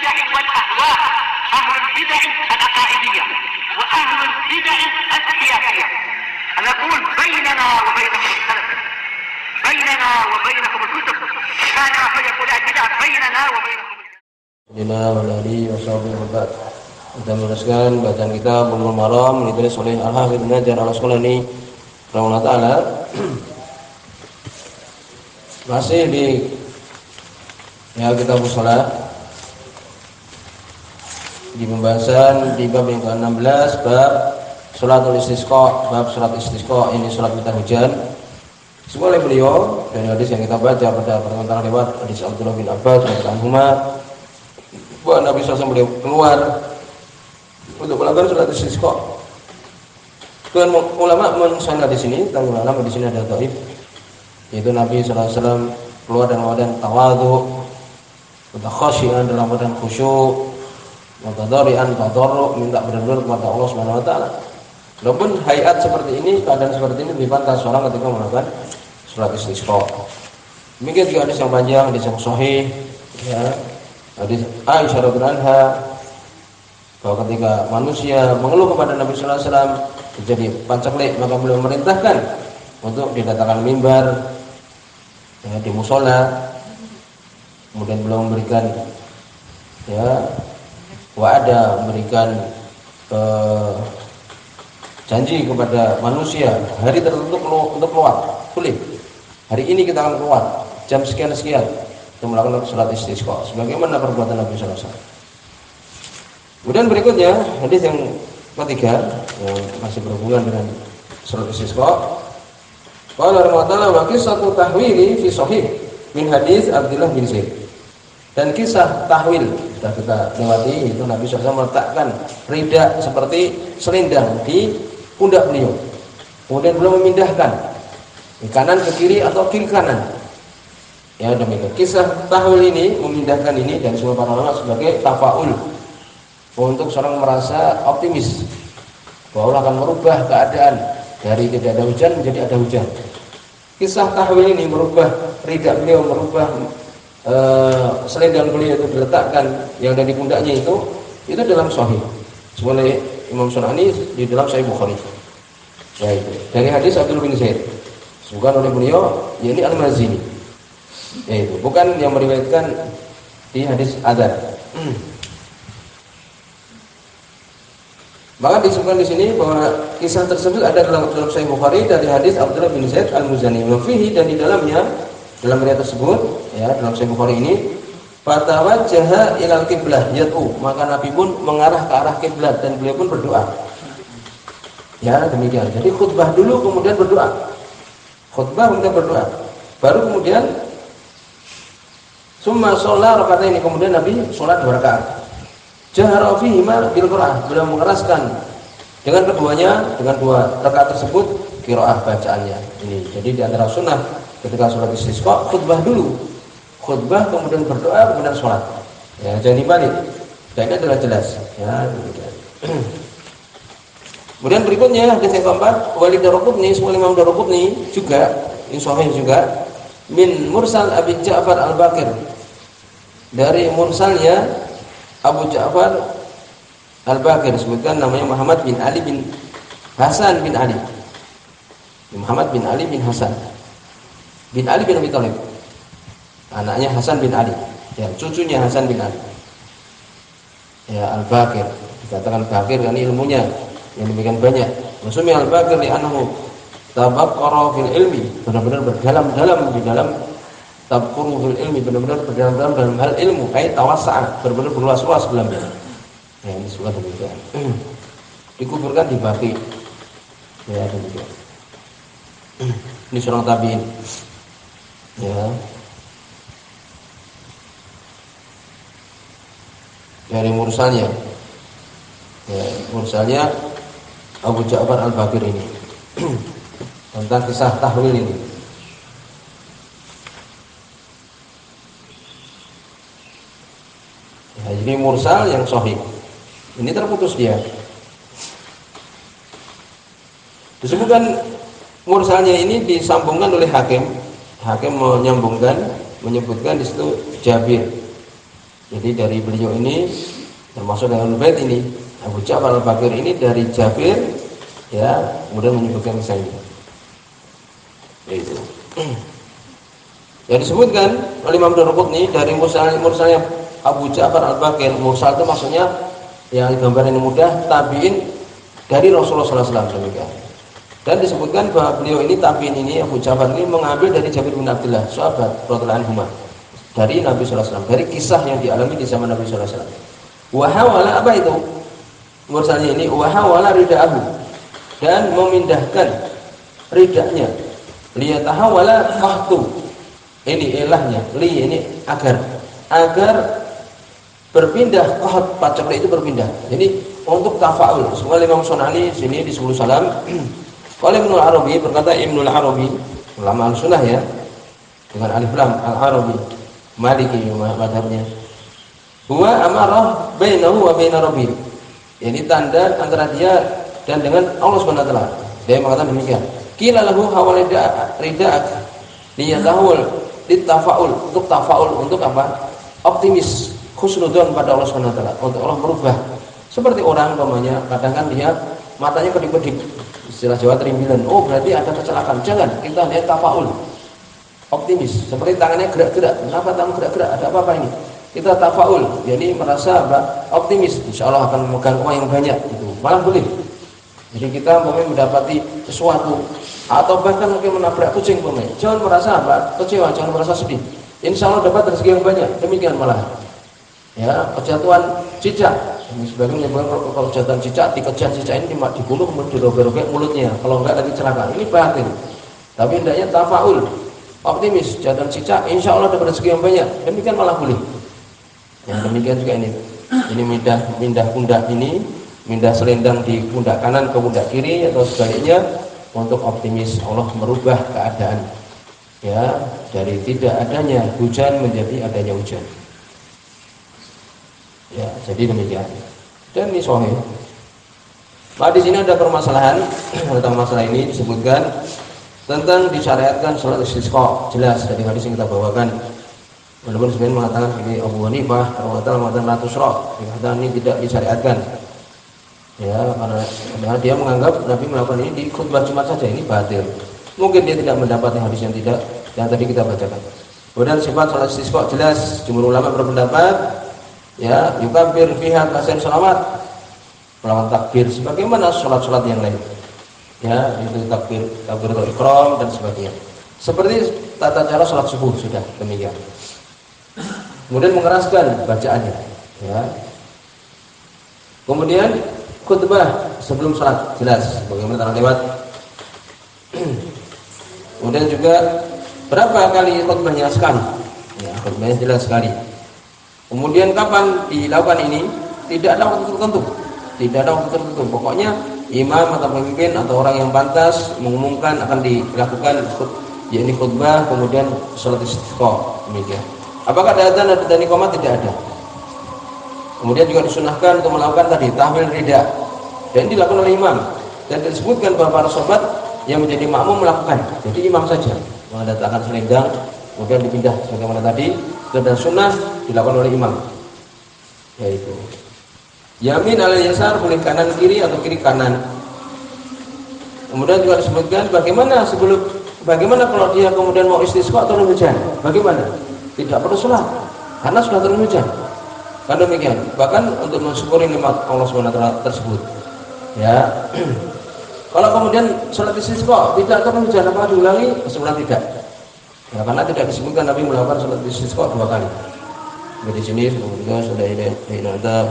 البدع والأهواء، أهل البدع العقائدية وأهل البدع السياسية. نقول بيننا وبينكم السلف، بيننا وبينكم الكتب، كان فيقول البدع بيننا وبينكم. Dina walali wassalamualaikum. Kita meneruskan bacaan kita Bulughul Maram ditulis oleh Al-Hafidz Ibnu Hajar Al-Asqalani rahimahullah taala. Masih di kitab shalah di pembahasan di bab yang ke-16, bab sholatul istisqa, bab sholat istisqa, ini sholat minta hujan. Semua oleh beliau dari hadis yang kita baca pada pertemuan lewat hadis Abdullah bin Abbas radhiyallahu anhu bahwa Nabi SAW beliau keluar untuk melakukan sholat istisqa. Dan ulama mensanad di sini, tentang ulama di sini ada dhaif, yaitu Nabi SAW keluar dalam keadaan tawadhu, mutakhasyian dalam keadaan khusyuk, mutadarian tadarru, minta benar-benar kepada Allah Subhanahu wa taala. Walaupun hayat seperti ini, keadaan seperti ini lebih pantas seorang ketika melakukan sholat istisqa. Demikian juga hadis yang panjang, hadis yang sahih, ya. Hadis Aisyah radhiyallahu anha bahwa ketika manusia mengeluh kepada Nabi sallallahu alaihi wasallam terjadi pancaklik, maka beliau memerintahkan untuk didatangkan mimbar, ya, di mushola. Kemudian beliau memberikan, ya, wa'ada, memberikan janji kepada manusia hari tertentu untuk keluar, boleh. Hari ini kita akan keluar jam sekian-sekian untuk melakukan sholat istisqa sebagaimana perbuatan Nabi sallallahu alaihi wasallam. Kemudian berikutnya hadis yang ketiga yang masih berhubungan dengan sholat istisqa. Qala rahimahullah wa qissatu tahwili fi sahih min hadis Abdullah bin Zaid. Dan kisah tahwil sudah kita lewati, itu Nabi SAW meletakkan rida seperti selendang di pundak beliau. Kemudian beliau memindahkan ke kanan ke kiri atau kiri kanan. Ya, demikian. Kisah tahwil ini, memindahkan ini dan semua para ulama sebagai tafaul, untuk seorang merasa optimis bahwa Allah akan merubah keadaan dari tidak ada hujan menjadi ada hujan. Kisah tahwil ini merubah rida beliau, merubah selendang beliau itu diletakkan yang ada di pundaknya itu dalam sahih. Oleh Imam Sunani di dalam Sahih Bukhari. Ya, itu dari hadis Abdullah bin Zaid. Bukan oleh beliau, yakni Al-Mazini. Yaitu bukan yang meriwayatkan di hadis adzan. Maka disebutkan di sini bahwa kisah tersebut ada dalam Sahih Bukhari dari hadis Abdullah bin Zaid Al-Muzani. Wa fihi, dan di dalamnya, dalam riwayat tersebut, ya, dalam Sahih Bukhari ini, fatawajjaha ilal qiblah yad'u, maka Nabi pun mengarah ke arah kiblat dan beliau pun berdoa. Ya, demikian. Jadi khutbah dulu kemudian berdoa. Khutbah kemudian berdoa. Baru kemudian summa sholat rakaat ini, kemudian Nabi sholat 2 rakaat. Jahara fihima bil qiraah, beliau mengeraskan dengan keduanya, dengan 2 rakaat tersebut qiraah bacaannya. Ini jadi di antara sunnah ketika sholat istisqa, khutbah dulu. Khutbah kemudian berdoa kemudian sholat. Ya, jangan dibalik. Dan ini adalah jelas. Ya, demikian. Kemudian berikutnya hadis yang keempat, Walid Daraqutni, Imam Daraqutni juga, ini sahih juga, min mursal Abi Ja'far Al-Baqir, dari mursalnya Abu Ja'far Al-Baqir, disebutkan namanya Muhammad bin Ali bin Hasan bin Ali. Muhammad bin Ali bin Hasan bin Ali bin Abi Thalib, anaknya Hasan bin Ali, ya, cucunya Hasan bin Ali. Ya, Al-Baqir, dikatakan Baqir karena ilmunya yang demikian banyak. Maksudnya Al-Baqir li annahu tabaqqara fil ilmi, benar-benar berdalam-dalam di dalam tabquru fil ilmi, benar-benar berdalam-dalam dalam hal ilmu, ai tawassa'a, benar-benar berluas-luas dalamnya. Ya, ini sudah demikian. Dikuburkan di Baqi. Ya, demikian. Ini seorang tabi'in. Ya. Dari mursalnya. Ya, mursalnya Abu Ja'far Al-Baqir ini. Tentang kisah tahwil ini. Ya, ini mursal yang sahih. Ini terputus dia. Disebutkan mursalnya ini disambungkan oleh Hakim. Hakim menyambungkan, menyebutkan di situ Jabir. Jadi dari beliau ini termasuk dengan bait ini Abu Ja'far Al-Baqir ini dari Jabir, ya, kemudian menyebutkan kisah ini. Itu. Ya disebutkan oleh Imam Daraqutni dari mursalnya Abu Ja'far Al-Baqir. Mursal itu maksudnya yang gambaran ini mudah, tabi'in dari Rasulullah SAW demikian. Dan disebutkan bahwa beliau ini tabi'in ini Abu Ja'far ini mengambil dari Jabir bin Abdullah, sahabat radhiyallahu anhu, dari Nabi SAW, dari kisah yang dialami di zaman Nabi SAW. Wahawala, apa itu? Mursalnya ini wahawala rida'ahu, dan memindahkan ridaknya. Liyatahawala qahtu, ini ilahnya, li ini agar berpindah, qaht pacakli itu berpindah. Jadi untuk tafaul. Semua Imam Sunani sini di 10 salam. Kalau Ibnul Arabi berkata, Ibnul Arabi ulama al-sunnah ya, dengan alif lam al-Arabi Maliki madhabnya. Huwa amarah bainahu wa baina rabbih. Ini tanda antara dia dan dengan Allah Subhanahu wa taala. Dia mengatakan demikian. Qila lahu hawalida rida'ak liyatahawul litafaul, untuk tafaul, untuk apa? Optimis, khusnudzon pada Allah Subhanahu wa taala, untuk Allah merubah. Seperti orang umpamanya kadang kan dia matanya kedip-kedip, istilah Jawa terimbilan. Oh, berarti ada kecelakaan. Jangan, kita lihat tafaul. Optimis, seperti tangannya gerak-gerak. Kenapa tangan gerak-gerak? Ada apa-apa ini? Kita tafaul, jadi merasa apa? Optimis. Insya Allah akan memegang uang yang banyak. Itu malah boleh. Jadi kita mendapati sesuatu atau bahkan mungkin menabrak kucing pemain. Jangan merasa apa? Kecewa, jangan merasa sedih. Insya Allah dapat rezeki yang banyak. Demikian malah. Ya, kejatuhan cicak. Sebagian menyebutkan kalau kejatuhan cicak, dikejar cicak ini dibunuh kemudian dirobek-robek mulutnya. Kalau enggak lagi celaka. Ini batin. Tapi hendaknya tafaul, optimis. Kejatuhan cicak, insya Allah dapat rezeki yang banyak. Demikian malah boleh. Ya, demikian juga ini. Ini pindah pundak ini, pindah selendang di pundak kanan ke pundak kiri atau sebaliknya, untuk optimis Allah merubah keadaan, ya, dari tidak adanya hujan menjadi adanya hujan. Ya, jadi demikian. Dan ini sahih. Nah, di sini ada permasalahan tentang masalah ini, disebutkan tentang disyariatkan salat istisqa, jelas dari hadis yang kita bawakan. Walaupun sebenarnya mengatakan ini Abu Hanifah, mengatakan la tusra, dikatakan ini tidak disyariatkan. Ya, karena dia menganggap Nabi melakukan ini di khutbah Jumat saja, ini batil. Mungkin dia tidak mendapatkan hadis yang tadi kita bacakan. Kemudian sifat salat istisqa jelas, jumhur ulama berpendapat, ya, yukabbir fiha kasair salawat, melakukan takbir sebagaimana salat-salat yang lain. Ya, itu takbiratul ihram dan sebagainya. Seperti tata cara salat subuh sudah demikian. Kemudian mengeraskan bacaannya, ya. Kemudian khutbah sebelum salat jelas bagaimana telah lewat. Kemudian juga berapa kali khutbahnya? Sekali. Ya, khutbahnya jelas sekali. Kemudian kapan dilakukan ini? Tidak ada waktu tertentu. Tidak ada waktu tertentu. Pokoknya imam atau pemimpin atau orang yang pantas mengumumkan akan dilakukan yakni khutbah, kemudian salat istisqa demikian. Apakah ada adzan dan iqamah? Tidak ada. Kemudian juga disunahkan untuk melakukan tadi tahmil rida, dan dilakukan oleh imam, dan disebutkan bahwa para sahabat yang menjadi makmum melakukan. Jadi imam saja mendatangkan selendang, kemudian dipindah sebagaimana tadi, dan sunnah dilakukan oleh imam, yaitu yamin al yasar, boleh kanan kiri atau kiri kanan. Kemudian juga disebutkan bagaimana kalau dia kemudian mau istisqa turun hujan, bagaimana? Tidak perlu sholat karena sudah turun hujan. Kan demikian. Bahkan untuk mensyukuri nikmat Allah SWT tersebut. Ya. Kalau kemudian sholat istisqa tidak turun hujan, apa diulangi? Sebenarnya tidak. Ya, karena tidak disebutkan Nabi melakukan sholat istisqa 2 kali. Di sini kemudian sudah ini ada